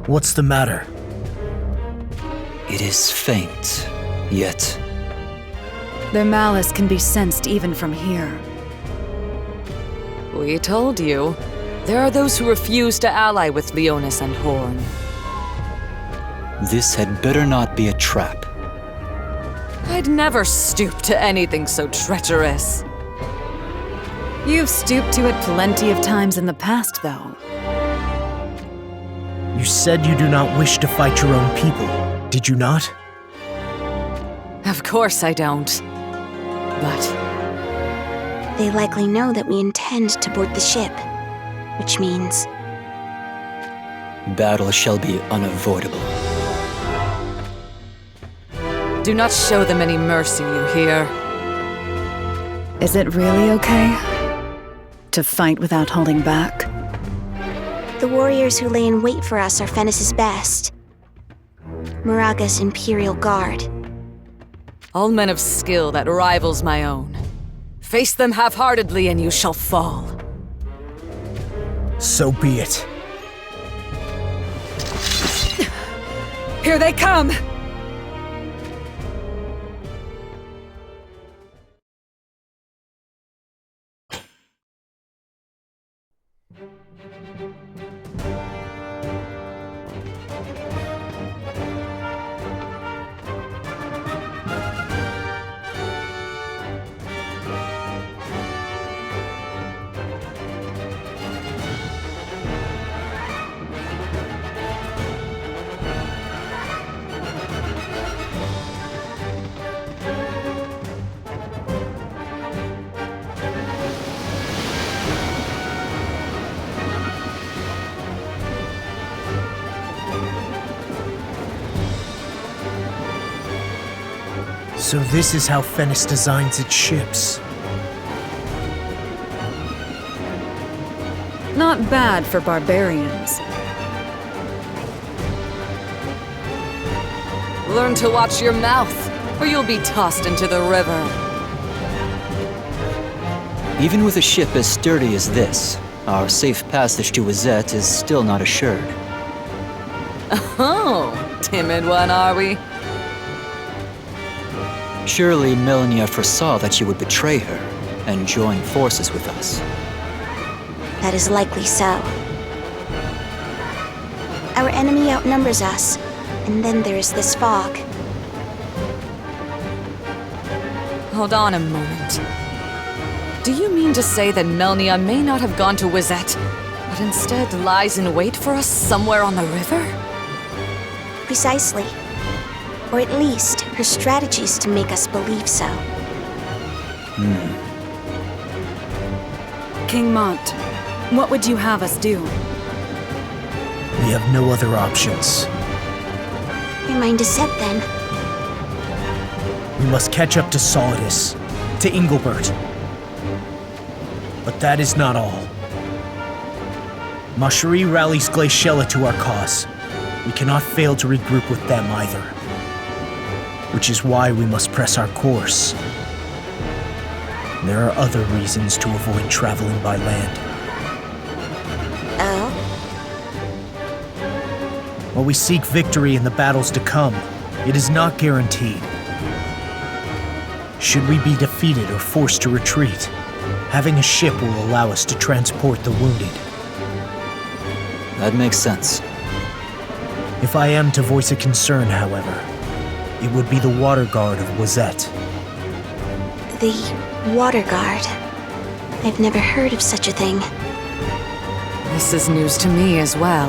What's the matter? It is faint, yet Their malice can be sensed even from here. We told you. There are those who refuse to ally with Leonis and Horn. this had better not be a trap. I'd never stoop to anything so treacherous. You've stooped to it plenty of times in the past, though. You said you do not wish to fight your own people, did you not? Of course I don't. But They likely know that we intend to board the ship, which means Battle shall be unavoidable. do not show them any mercy, you hear? Is it really okay to fight without holding back? the warriors who lay in wait for us are Fennis's best. Moraga's Imperial Guard. All men of skill that rivals my own. Face them half-heartedly and you shall fall. So be it. Here they come! So this is how Fennis designs its ships. Not bad for barbarians. Learn to watch your mouth, or you'll be tossed into the river. Even with a ship as sturdy as this, our safe passage to Wazette is still not assured. Oh, timid one, are we? Surely Melania foresaw that you would betray her and join forces with us. That is likely so. Our enemy outnumbers us, and then there is this fog. Hold on a moment. Do you mean to say that Melnia may not have gone to Wazette, but instead lies in wait for us somewhere on the river? Precisely. Or at least, her strategies to make us believe so. King Mont, what would you have us do? We have no other options. Your mind is set then. We must catch up to Solidus, to Engelbert. But that is not all. Mashari rallies Glaciella to our cause. We cannot fail to regroup with them either. Which is why we must press our course. There are other reasons to avoid traveling by land. Oh? While we seek victory in the battles to come, it is not guaranteed. Should we be defeated or forced to retreat, having a ship will allow us to transport the wounded. That makes sense. If I am to voice a concern, however, it would be the Water Guard of Wazette. The Water Guard. I've never heard of such a thing. This is news to me as well.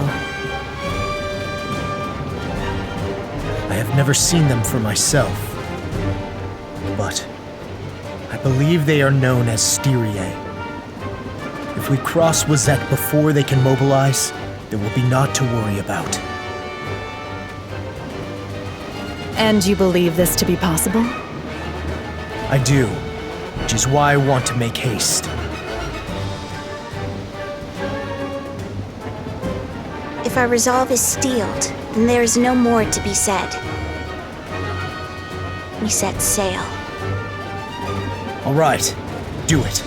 I have never seen them for myself, but I believe they are known as Styriae. If we cross Wazette before they can mobilize, there will be naught to worry about. And you believe this to be possible? I do, which is why I want to make haste. If our resolve is steeled, then there is no more to be said. We set sail. All right, do it.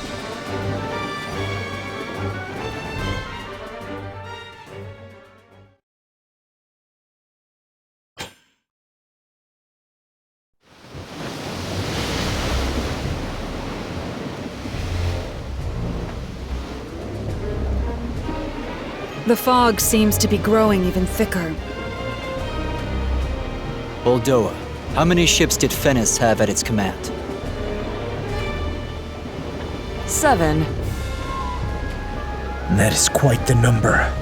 The fog seems to be growing even thicker. Uldoa, how many ships did Fennis have at its command? 7. That is quite the number.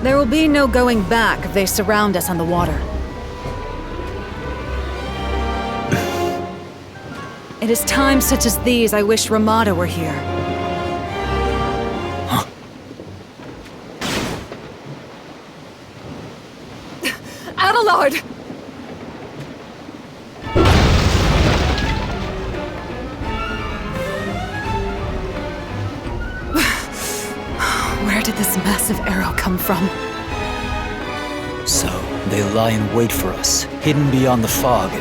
There will be no going back if they surround us on the water. It is times such as these I wish Ramada were here. Adelard! Where did this massive arrow come from? So, they lie in wait for us, hidden beyond the fog.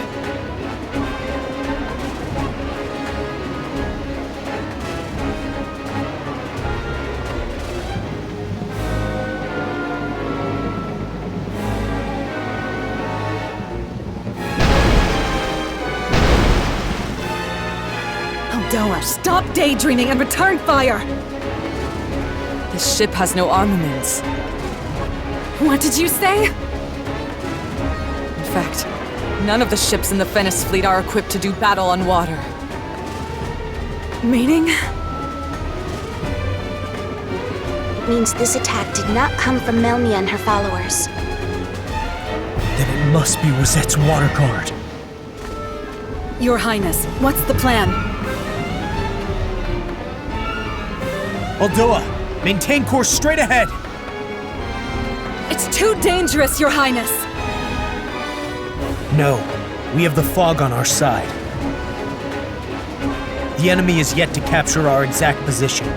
Uldoa, stop daydreaming and return fire! This ship has no armaments. What did you say? In fact, none of the ships in the Fennis fleet are equipped to do battle on water. Meaning? It means this attack did not come from Melnia and her followers. Then it must be Rosette's water guard. Your Highness, what's the plan? Uldoa, maintain course straight ahead! It's too dangerous, Your Highness! No, we have the fog on our side. The enemy is yet to capture our exact position.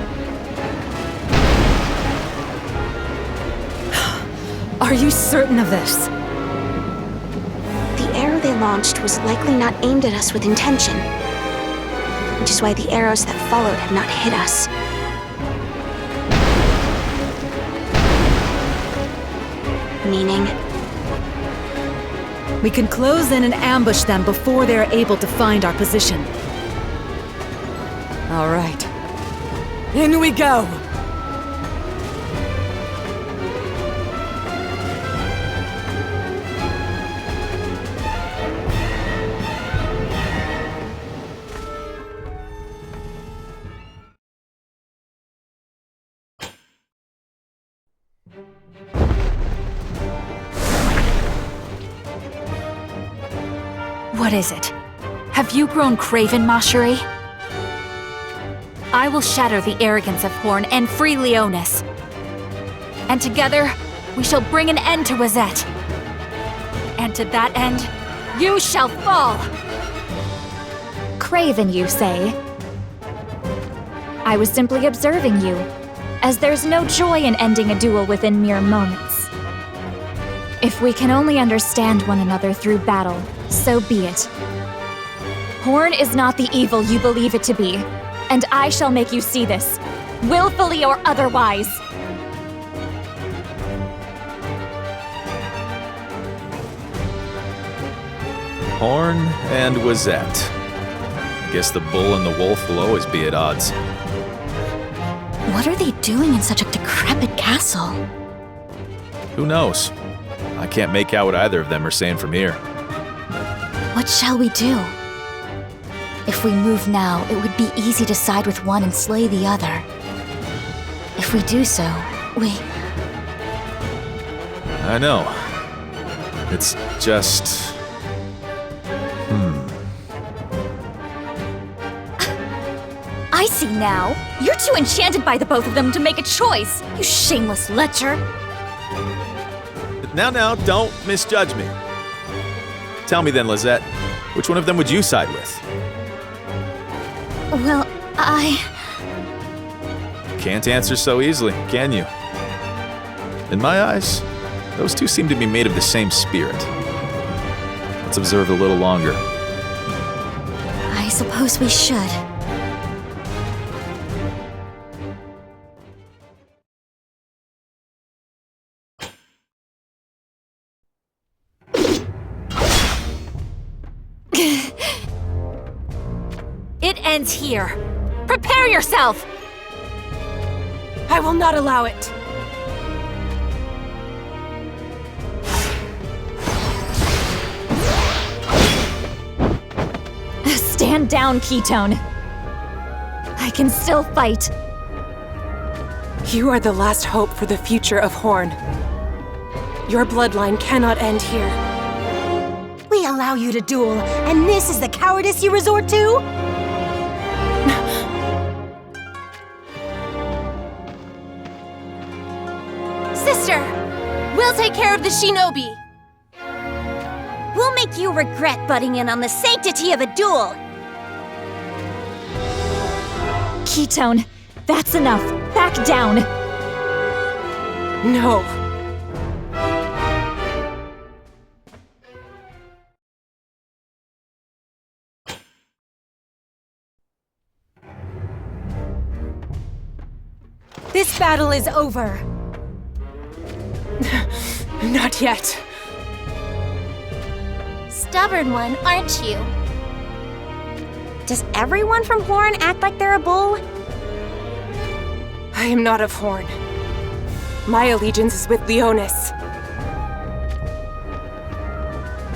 Are you certain of this? The arrow they launched was likely not aimed at us with intention, which is why the arrows that followed have not hit us. Meaning? We can close in and ambush them before they are able to find our position. All right. In we go! What is it? Have you grown craven, Mashuri? I will shatter the arrogance of Horn and free Leonis. And together, we shall bring an end to Wazette. And to that end, you shall fall! Craven, you say? I was simply observing you, as there's no joy in ending a duel within mere moments. If we can only understand one another through battle, so be it. Horn is not the evil you believe it to be, and I shall make you see this, willfully or otherwise. Horn and Wazette. Guess the bull and the wolf will always be at odds. What are they doing in such a decrepit castle? Who knows? I can't make out what either of them are saying from here. What shall we do? If we move now, it would be easy to side with one and slay the other. If we do so, I know. It's just... I see now. You're too enchanted by the both of them to make a choice, you shameless lecher. Now, don't misjudge me. Tell me then, Lizette, which one of them would you side with? Well, Can't answer so easily, can you? In my eyes, those two seem to be made of the same spirit. Let's observe a little longer. I suppose we should. It ends here. Prepare yourself! I will not allow it. stand down, Ketone. I can still fight. You are the last hope for the future of Horn. Your bloodline cannot end here. We allow you to duel, and this is the cowardice you resort to? Sister, we'll take care of the shinobi. We'll make you regret butting in on the sanctity of a duel. Ketone, that's enough. Back down. No. This battle is over. Not yet. Stubborn one, aren't you? Does everyone from Horn act like they're a bull? I am not of Horn. My allegiance is with Leonis.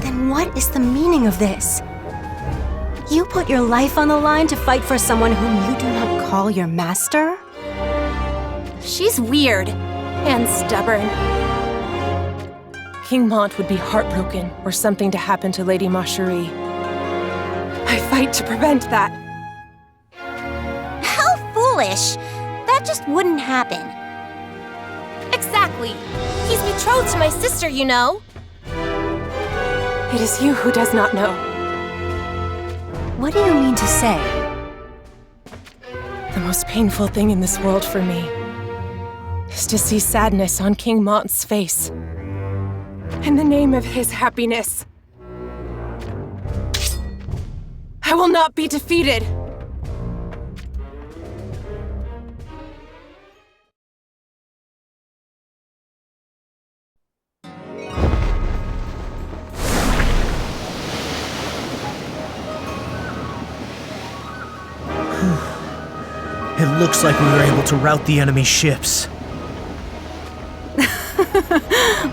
Then what is the meaning of this? You put your life on the line to fight for someone whom you do not call your master? She's weird. And stubborn. King Mont would be heartbroken were something to happen to Lady Macherie. I fight to prevent that. How foolish! That just wouldn't happen. Exactly. He's betrothed to my sister, you know. It is you who does not know. What do you mean to say? The most painful thing in this world for me is to see sadness on King Mont's face. In the name of his happiness. I will not be defeated. It looks like we were able to rout the enemy ships.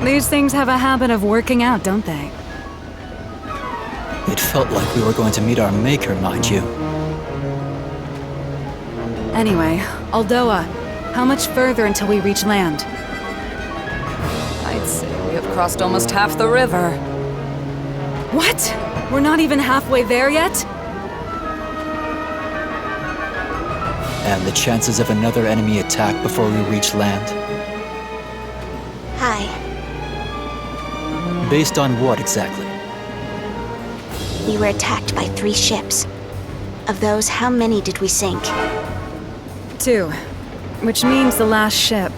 These things have a habit of working out, don't they? It felt like we were going to meet our maker, mind you. Anyway, Aldoa, how much further until we reach land? I'd say we have crossed almost half the river. What? We're not even halfway there yet? And the chances of another enemy attack before we reach land? Hi. Based on what exactly? We were attacked by 3 ships. Of those, how many did we sink? 2. Which means the last ship.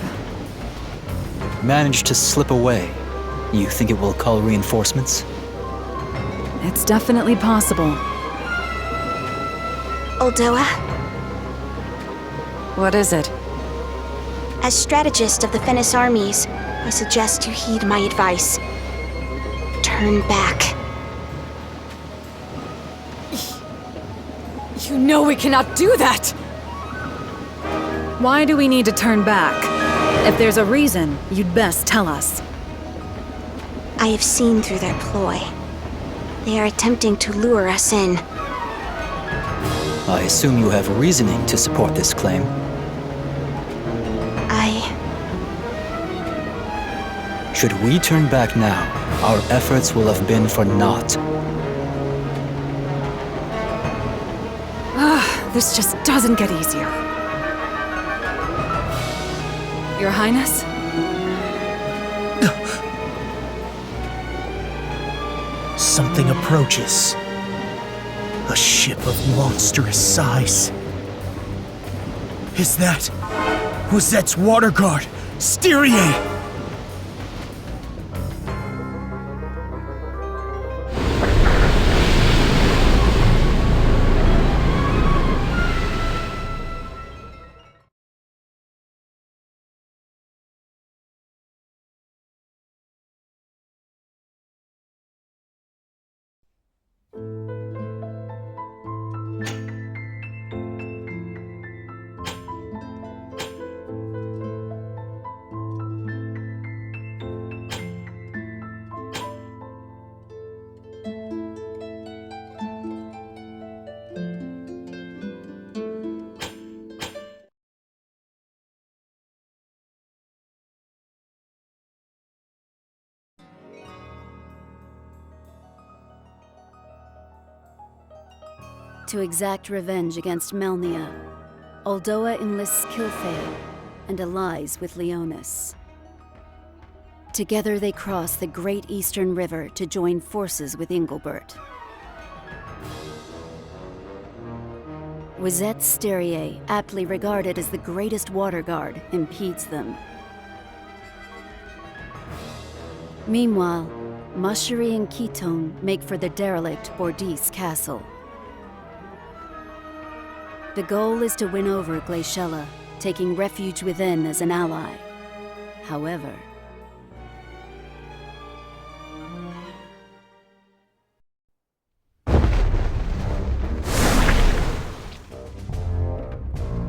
Managed to slip away. You think it will call reinforcements? It's definitely possible. Aldoa, What is it? as strategist of the Fennis armies, I suggest you heed my advice. Turn back. You know we cannot do that! Why do we need to turn back? If there's a reason, you'd best tell us. I have seen through their ploy. They are attempting to lure us in. I assume you have reasoning to support this claim. Should we turn back now, our efforts will have been for naught. This just doesn't get easier. Your Highness? Something approaches. A ship of monstrous size. Is that Wizette's water guard, Styrie? To exact revenge against Melnia, Uldoa enlists Kilfeil and allies with Leonis. Together they cross the Great Eastern River to join forces with Ingilbert. Wizet Styria, aptly regarded as the greatest water guard, impedes them. Meanwhile, Mashari and Ketone make for the derelict Bordis Castle. The goal is to win over Glaciella, taking refuge within as an ally. However,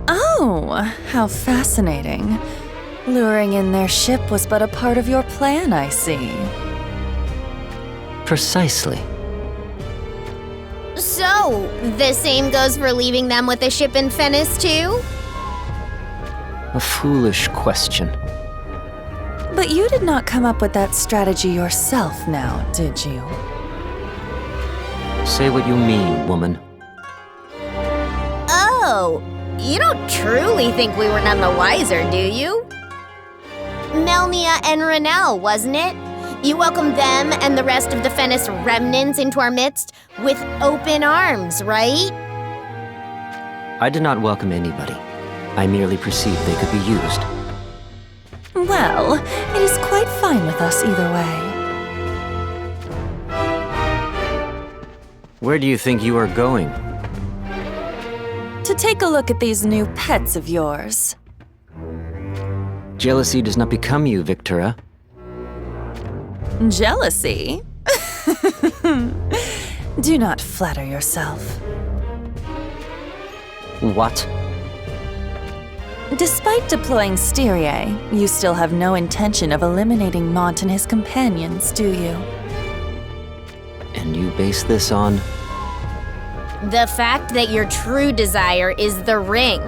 Oh, how fascinating. Luring in their ship was but a part of your plan, I see. Precisely. So, the same goes for leaving them with a ship in Fennis too? A foolish question. But you did not come up with that strategy yourself now, did you? Say what you mean, woman. Oh, you don't truly think we were none the wiser, do you? Melnia and Renel, wasn't it? You welcomed them and the rest of the Fennis remnants into our midst with open arms, right? I did not welcome anybody. I merely perceived they could be used. Well, it is quite fine with us either way. Where do you think you are going? To take a look at these new pets of yours. Jealousy does not become you, Victura. Jealousy? Do not flatter yourself. What? Despite deploying Styria, you still have no intention of eliminating Mont and his companions, do you? And you base this on? The fact that your true desire is the ring.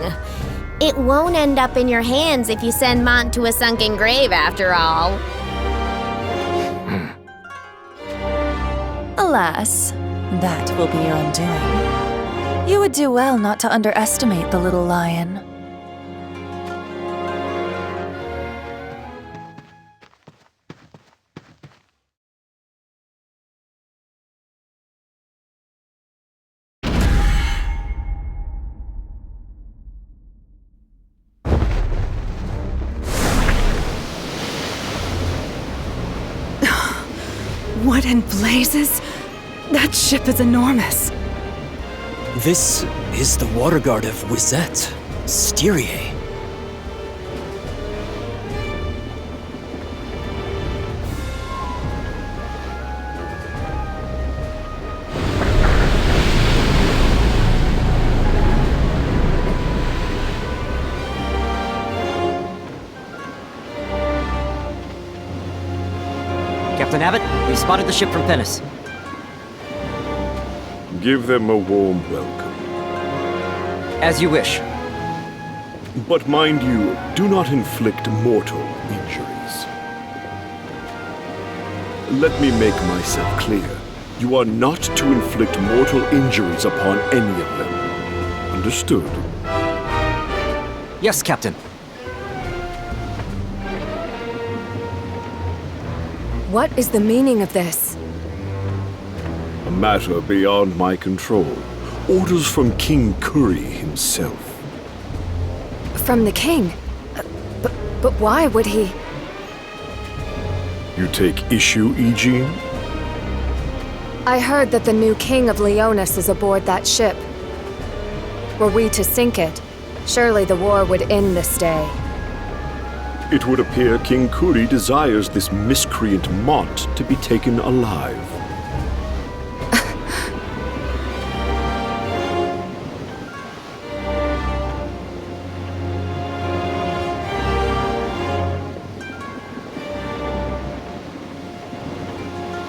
It won't end up in your hands if you send Mont to a sunken grave, after all. Alas, that will be your undoing. You would do well not to underestimate the little lion. What in blazes? That ship is enormous. This is the water guard of Wizet, Styria. Captain Abbott, we spotted the ship from Fennis. Give them a warm welcome. As you wish. But mind you, do not inflict mortal injuries. Let me make myself clear. You are not to inflict mortal injuries upon any of them. Understood? Yes, Captain. What is the meaning of this? A matter beyond my control. Orders from King Curry himself. From the king? But why would he? You take issue, Eugene? I heard that the new king of Leonis is aboard that ship. Were we to sink it, surely the war would end this day. It would appear King Curry desires this miscreant Mont to be taken alive.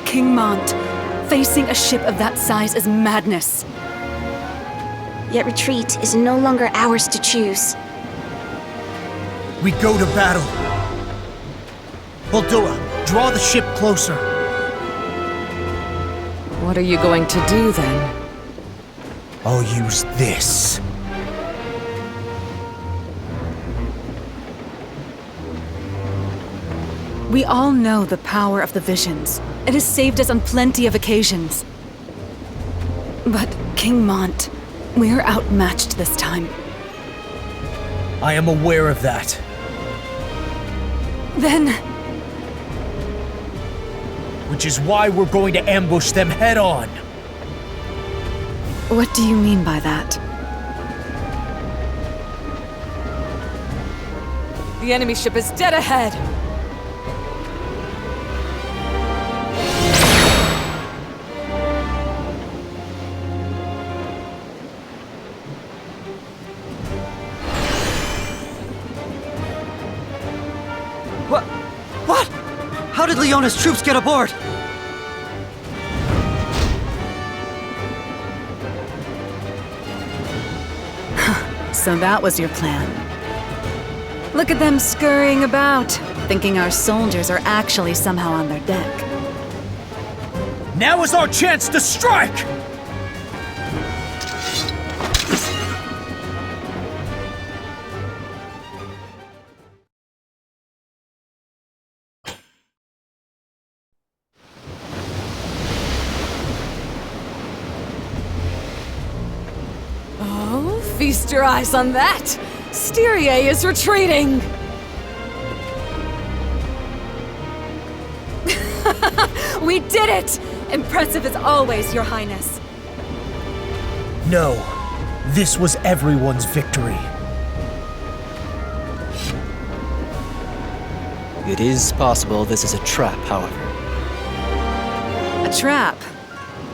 King Mont, facing a ship of that size is madness. Yet retreat is no longer ours to choose. We go to battle. Uldoa, draw the ship closer. What are you going to do then? I'll use this. We all know the power of the visions. It has saved us on plenty of occasions. But, King Mont, we're outmatched this time. I am aware of that. Then... Which is why we're going to ambush them head on. What do you mean by that? The enemy ship is dead ahead! What? How did Leona's troops get aboard? So that was your plan. Look at them scurrying about, thinking our soldiers are actually somehow on their deck. Now is our chance to strike! Oh, feast your eyes on that! Styria is retreating! We did it! Impressive as always, Your Highness. No, this was everyone's victory. It is possible this is a trap, however. A trap?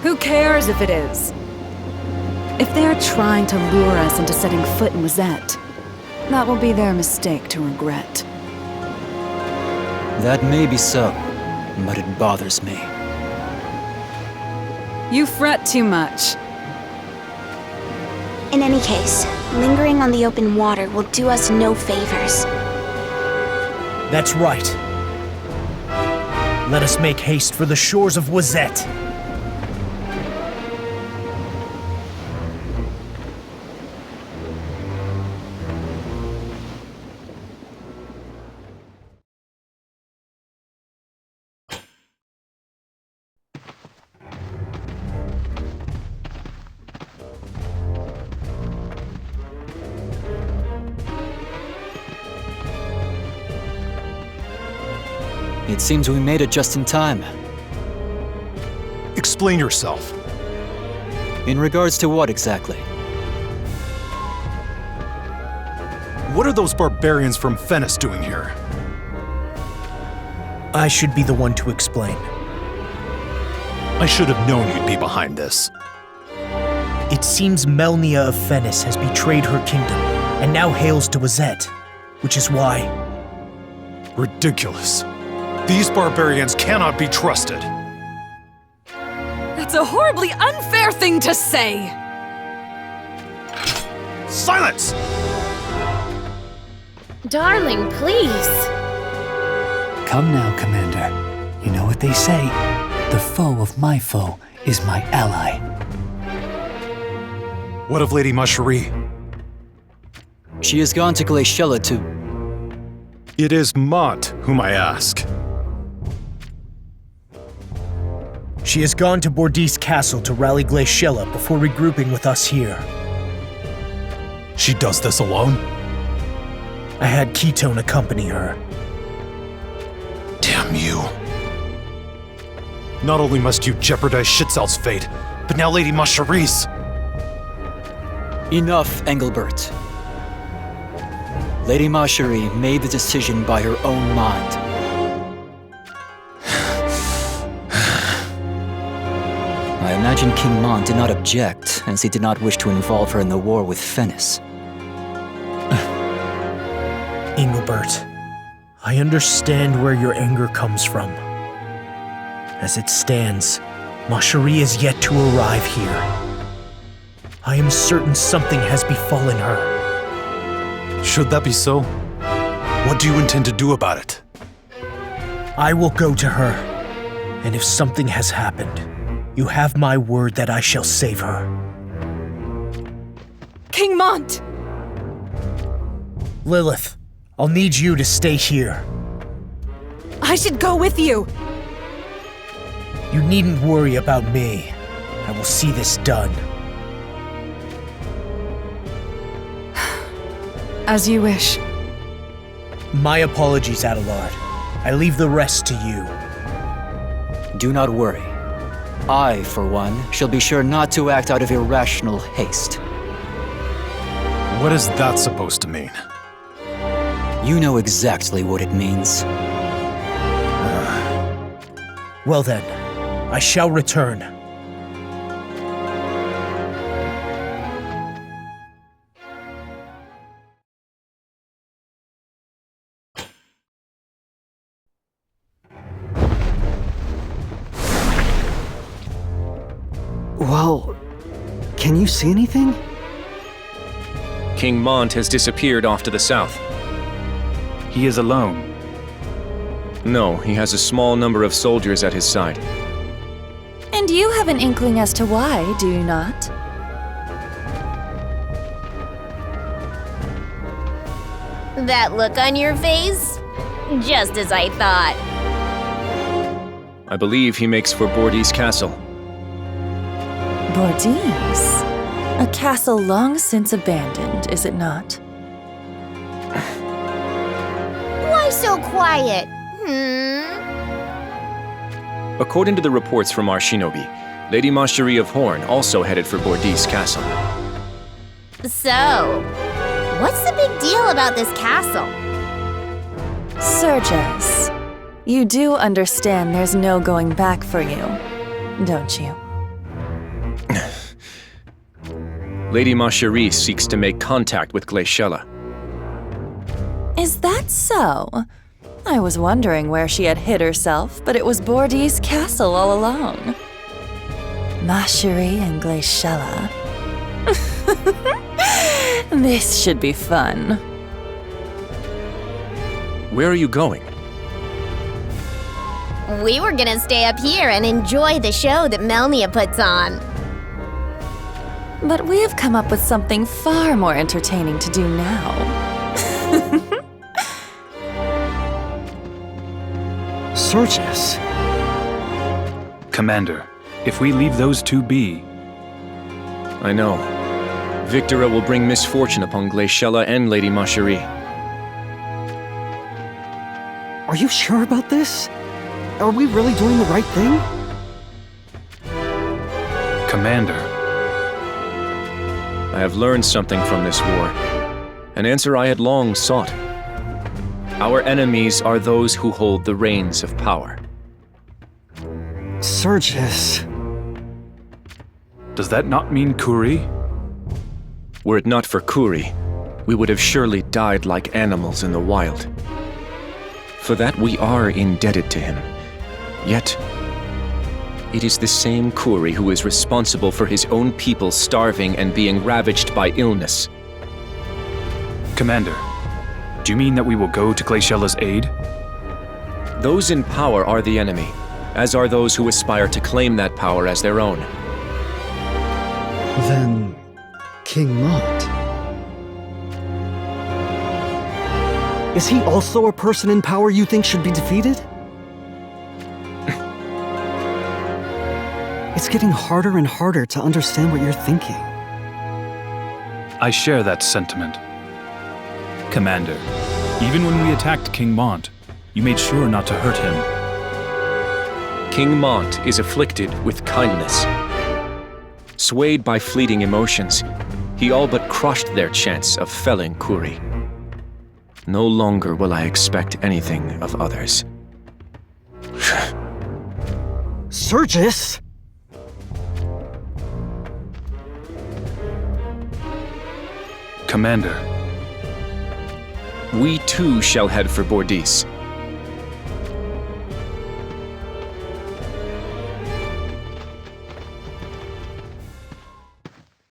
Who cares if it is? If they're trying to lure us into setting foot in Wizette, that will be their mistake to regret. That may be so, but it bothers me. You fret too much. In any case, lingering on the open water will do us no favors. That's right. Let us make haste for the shores of Wizette. It seems we made it just in time. Explain yourself. In regards to what exactly? What are those barbarians from Fennis doing here? I should be the one to explain. I should have known you'd be behind this. It seems Melnia of Fennis has betrayed her kingdom and now hails to Wizette, which is why... Ridiculous. These barbarians cannot be trusted. That's a horribly unfair thing to say! Silence! Darling, please. Come now, Commander. You know what they say. The foe of my foe is my ally. What of Lady Macherie? She has gone to Glaciella to... It is Mont whom I ask. She has gone to Bordeaux Castle to rally Glaciella before regrouping with us here. She does this alone? I had Ketone accompany her. Damn you. Not only must you jeopardize Schitzel's fate, but now Lady Macherie's. Enough, Engelbert. Lady Macherie made the decision by her own mind. I imagine King Mont did not object, as he did not wish to involve her in the war with Fennis. Engelbert, I understand where your anger comes from. As it stands, Macherie is yet to arrive here. I am certain something has befallen her. Should that be so? What do you intend to do about it? I will go to her, and if something has happened, you have my word that I shall save her. King Mont! Lilith, I'll need you to stay here. I should go with you! You needn't worry about me. I will see this done. As you wish. My apologies, Adelard. I leave the rest to you. Do not worry. I, for one, shall be sure not to act out of irrational haste. What is that supposed to mean? You know exactly what it means. Well then, I shall return. Well, can you see anything? King Mont has disappeared off to the south. He is alone. No, he has a small number of soldiers at his side. And you have an inkling as to why, do you not? That look on your face? Just as I thought. I believe he makes for Bordees Castle. Bordees? A castle long since abandoned, is it not? Why so quiet? According to the reports from our shinobi, Lady Macherie of Horn also headed for Bordees Castle. So, what's the big deal about this castle? Sergius, you do understand there's no going back for you, don't you? Lady Macherie seeks to make contact with Glaciella. Is that so? I was wondering where she had hid herself, but it was Bordees Castle all along. Macherie and Glaciella. This should be fun. Where are you going? We were gonna stay up here and enjoy the show that Melnia puts on. But we have come up with something far more entertaining to do now. Sergius. Commander, if we leave those two be... I know. Victora will bring misfortune upon Glaciella and Lady Macherie. Are you sure about this? Are we really doing the right thing? Commander. I have learned something from this war. An answer I had long sought. Our enemies are those who hold the reins of power. Sergius. Does that not mean Kuri? Were it not for Kuri, we would have surely died like animals in the wild. For that we are indebted to him. Yet, it is the same Kuri who is responsible for his own people starving and being ravaged by illness. Commander, do you mean that we will go to Glaciella's aid? Those in power are the enemy, as are those who aspire to claim that power as their own. Then, King Mont. Is he also a person in power you think should be defeated? It's getting harder and harder to understand what you're thinking. I share that sentiment. Commander, even when we attacked King Mont, you made sure not to hurt him. King Mont is afflicted with kindness. Swayed by fleeting emotions, he all but crushed their chance of felling Kuri. No longer will I expect anything of others. Sergius! Commander. We too shall head for Bordees.